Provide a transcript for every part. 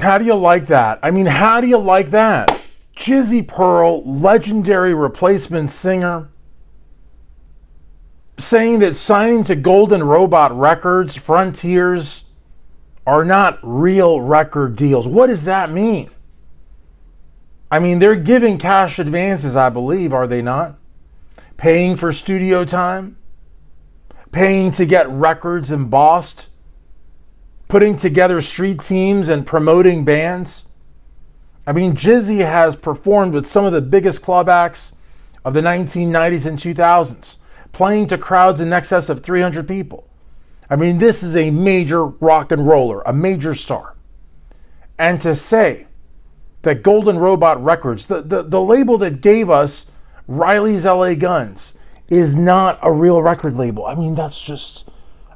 how do you like that? I mean, how do you like that? Jiz-Zay Pearl, legendary replacement singer, saying that signing to Golden Robot Records, Frontiers, are not real record deals. What does that mean? I mean, they're giving cash advances, I believe, are they not? Paying for studio time, paying to get records embossed, putting together street teams and promoting bands. I mean, Jizzy has performed with some of the biggest club acts of the 1990s and 2000s, playing to crowds in excess of 300 people. I mean, this is a major rock and roller, a major star. And to say that Golden Robot Records, the label that gave us Riley's LA Guns, is not a real record label. I mean, that's just,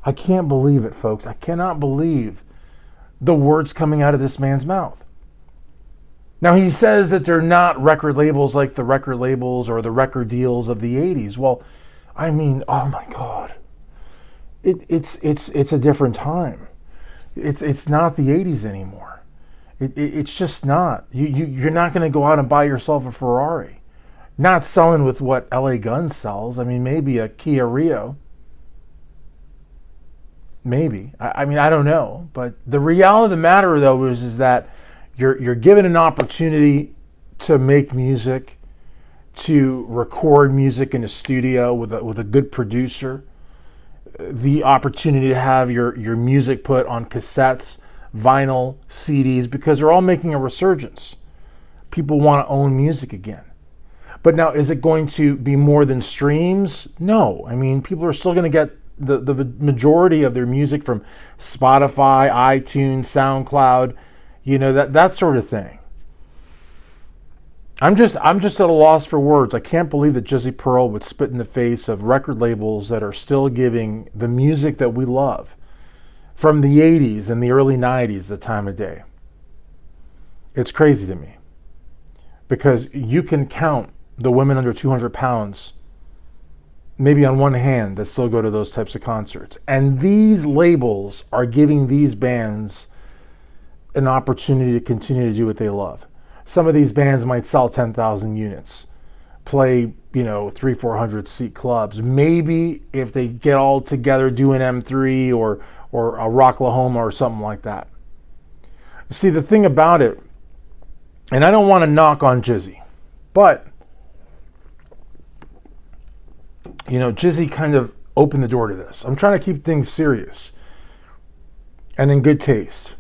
I can't believe it, folks. I cannot believe the words coming out of this man's mouth. Now, he says that they're not record labels like the record labels or the record deals of the 80s. Well, I mean, oh my God. It's a different time. It's not the 80s anymore. It's just not. You're not going to go out and buy yourself a Ferrari. Not selling with what LA Guns sells. I mean, maybe a Kia Rio. Maybe. I mean, I don't know. But the reality of the matter, though, is that you're given an opportunity to make music, to record music in a studio with a good producer, the opportunity to have your music put on cassettes, vinyl, CDs, because they're all making a resurgence. People want to own music again. But now, is it going to be more than streams? No. I mean, people are still going to get the majority of their music from Spotify, iTunes, SoundCloud, you know, that sort of thing. I'm just at a loss for words. I can't believe that Jiz-Zay Pearl would spit in the face of record labels that are still giving the music that we love from the 80s and the early 90s, the time of day. It's crazy to me, because you can count the women under 200 pounds maybe on one hand that still go to those types of concerts. And these labels are giving these bands an opportunity to continue to do what they love. Some of these bands might sell 10,000 units, play, 300-400 seat clubs. Maybe if they get all together, do an M3 or a Rocklahoma or something like that. See, the thing about it, and I don't want to knock on Jizzy, but Jizzy kind of opened the door to this. I'm trying to keep things serious and in good taste.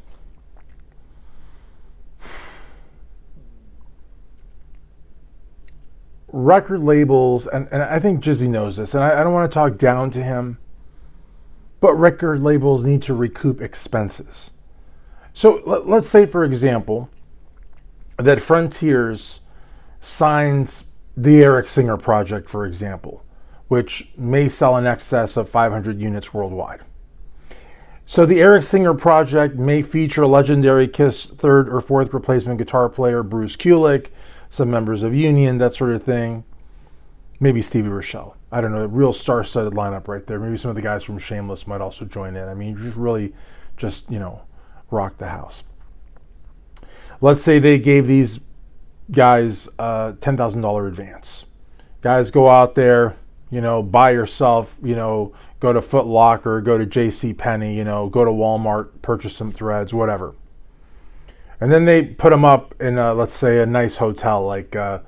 Record labels, and I think Jizzy knows this, and I don't want to talk down to him, but record labels need to recoup expenses. So let's say, for example, that Frontiers signs the Eric Singer project, for example, which may sell in excess of 500 units worldwide. So the Eric Singer project may feature legendary Kiss third or fourth replacement guitar player Bruce Kulick, some members of Union, that sort of thing. Maybe Stevie Rochelle. I don't know, a real star-studded lineup right there. Maybe some of the guys from Shameless might also join in. I mean, you really just, rock the house. Let's say they gave these guys a $10,000 advance. Guys, go out there, buy yourself, go to Foot Locker, go to JCPenney, go to Walmart, purchase some threads, whatever. And then they put them up in, let's say, a nice hotel, like a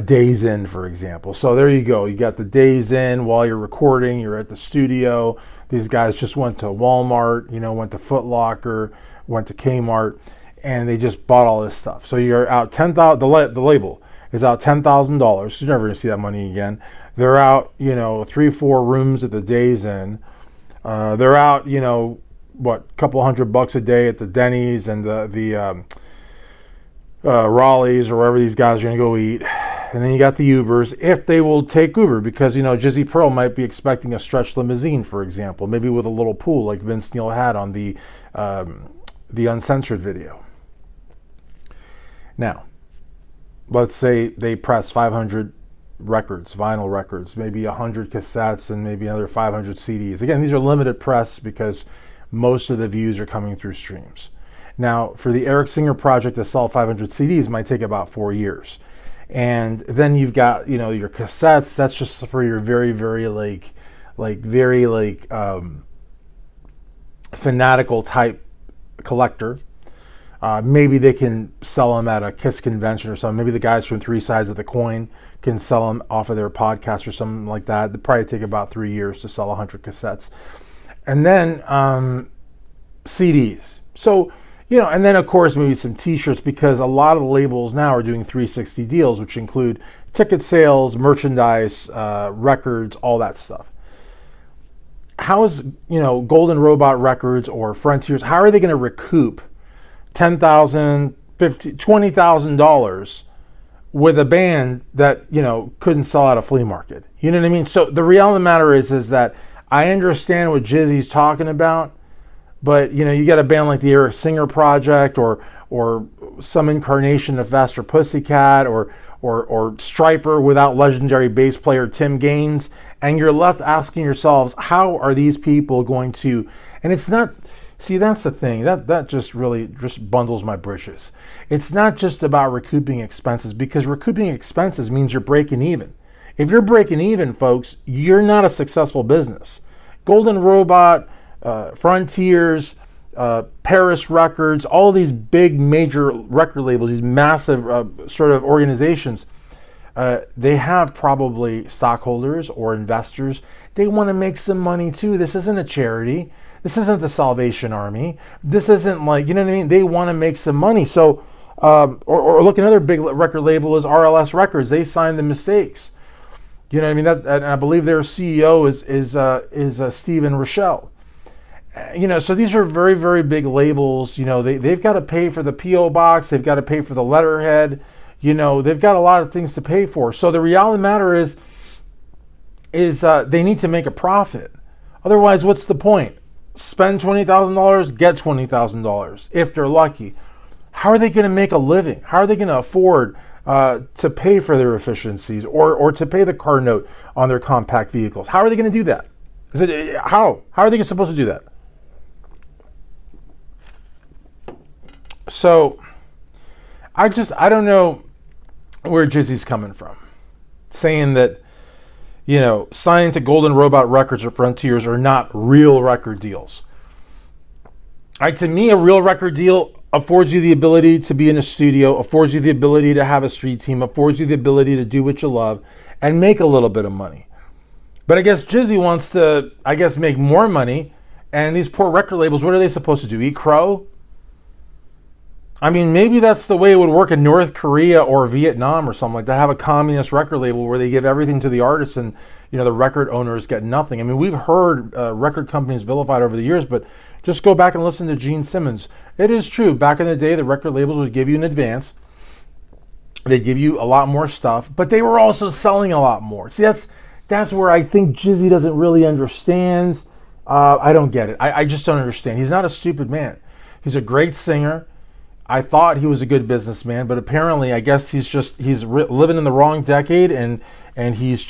Days Inn, for example. So there you go. You got the Days Inn while you're recording. You're at the studio. These guys just went to Walmart, went to Foot Locker, went to Kmart, and they just bought all this stuff. So you're out $10,000. The label is out $10,000. You're never going to see that money again. They're out, 3-4 rooms at the Days Inn. They're out, couple $100 a day at the Denny's and the Raleigh's or wherever these guys are going to go eat. And then you got the Ubers, if they will take Uber, because, Jiz-Zay Pearl might be expecting a stretch limousine, for example, maybe with a little pool like Vince Neil had on the Uncensored video. Now, let's say they press 500 records, vinyl records, maybe 100 cassettes, and maybe another 500 CDs. Again, these are limited press because most of the views are coming through streams. Now, for the Eric Singer project to sell 500 CDs might take about 4 years. And then you've got, your cassettes. That's just for your very, very fanatical type collector. Maybe they can sell them at a KISS convention or something. Maybe the guys from Three Sides of the Coin can sell them off of their podcast or something like that. It'd probably take about 3 years to sell 100 cassettes. And then CDs. So, and then of course maybe some t-shirts, because a lot of the labels now are doing 360 deals, which include ticket sales, merchandise, records, all that stuff. How is, Golden Robot Records or Frontiers, how are they going to recoup $10,000, $50,000, $20,000 with a band that, couldn't sell at a flea market? You know what I mean? So the reality of the matter is that I understand what Jizzy's talking about, but you got a band like the Eric Singer Project or some incarnation of Faster Pussycat or Striper without legendary bass player Tim Gaines, and you're left asking yourselves, how are these people going to? And it's not. See, that's the thing. That just really just bundles my britches. It's not just about recouping expenses, because recouping expenses means you're breaking even. If you're breaking even, folks, you're not a successful business. Golden Robot, Frontiers, Perris Records, all these big major record labels, these massive sort of organizations, they have probably stockholders or investors. They want to make some money too. This isn't a charity. This isn't the Salvation Army. This isn't like, you know what I mean? They want to make some money. So, or look, another big record label is RLS Records. They signed the Mistakes. You know what I mean? And I believe their CEO is Stephen Rochelle. So these are very, very big labels. They've got to pay for the P.O. box. They've got to pay for the letterhead. They've got a lot of things to pay for. So the reality of the matter is they need to make a profit. Otherwise, what's the point? Spend $20,000, get $20,000 if they're lucky. How are they going to make a living? How are they going to afford to pay for their efficiencies or to pay the car note on their compact vehicles? How are they going to do that? How are they supposed to do that? So I don't know where Jizzy's coming from, saying that signing to Golden Robot Records or Frontiers are not real record deals. To me, a real record deal affords you the ability to be in a studio, affords you the ability to have a street team, affords you the ability to do what you love and make a little bit of money. But I guess Jizzy wants to, make more money. And these poor record labels, what are they supposed to do? Eat crow? Maybe that's the way it would work in North Korea or Vietnam or something like that. Have a communist record label where they give everything to the artists and, the record owners get nothing. We've heard record companies vilified over the years, but just go back and listen to Gene Simmons. It is true. Back in the day, the record labels would give you an advance. They'd give you a lot more stuff, but they were also selling a lot more. See, that's where I think Jizzy doesn't really understand. I don't get it. I just don't understand. He's not a stupid man. He's a great singer. I thought he was a good businessman, but apparently, I guess he's living in the wrong decade, and he's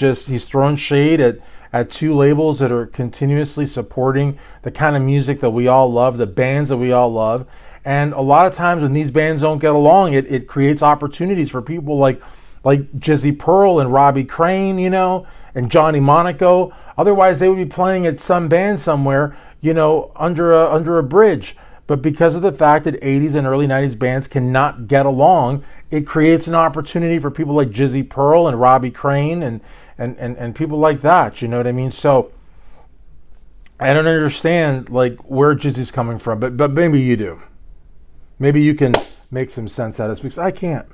thrown shade at two labels that are continuously supporting the kind of music that we all love, the bands that we all love. And a lot of times when these bands don't get along, it creates opportunities for people like Jiz-Zay Pearl and Robbie Crane, and Johnny Monaco. Otherwise, they would be playing at some band somewhere, under a bridge. But because of the fact that 80s and early 90s bands cannot get along, it creates an opportunity for people like Jiz-Zay Pearl and Robbie Crane and people like that. You know what I mean? So I don't understand where Jizzy's coming from, but maybe you do. Maybe you can make some sense out of this, because I can't.